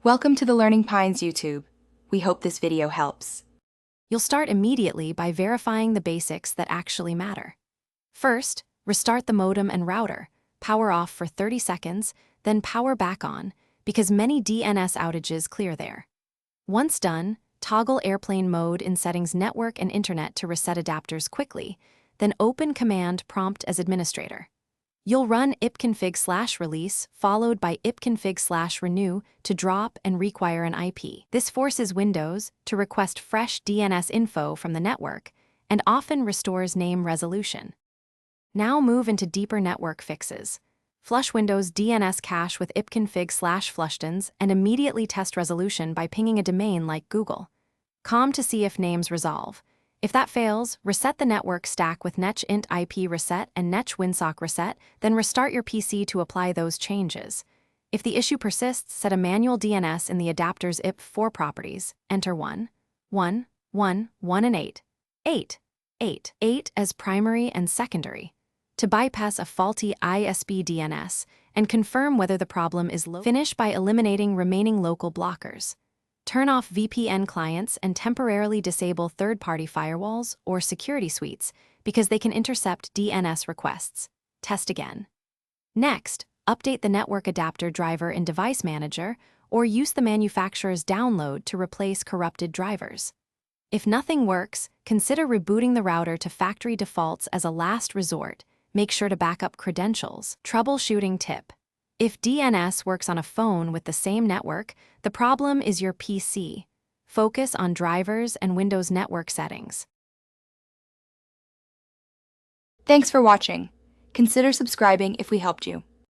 Welcome to the Learning Pines YouTube. We hope this video helps. You'll start immediately by verifying the basics that actually matter. First, restart the modem and router, power off for 30 seconds, then power back on, because many DNS outages clear there. Once done, toggle airplane mode in settings network and internet to reset adapters quickly, then open command prompt as administrator. You'll run ipconfig/release followed by ipconfig/renew to drop and require an IP. This forces Windows to request fresh DNS info from the network and often restores name resolution. Now move into deeper network fixes. Flush Windows DNS cache with ipconfig/flushtons and immediately test resolution by pinging a domain like Google. Com to see if names resolve. If that fails, reset the network stack with netch int IP reset and netch winsock reset, then restart your PC to apply those changes. If the issue persists, set a manual DNS in the adapter's IP4 properties. Enter 1, 1, 1, 1 and 8, 8, 8, 8 as primary and secondary to bypass a faulty ISP DNS and confirm whether the problem is local. Finish by eliminating remaining local blockers. Turn off VPN clients and temporarily disable third-party firewalls or security suites because they can intercept DNS requests. Test again. Next, update the network adapter driver in Device Manager or use the manufacturer's download to replace corrupted drivers. If nothing works, consider rebooting the router to factory defaults as a last resort. Make sure to back up credentials. Troubleshooting tip. If DNS works on a phone with the same network, the problem is your PC. Focus on drivers and Windows network settings. Thanks for watching. Consider subscribing if we helped you.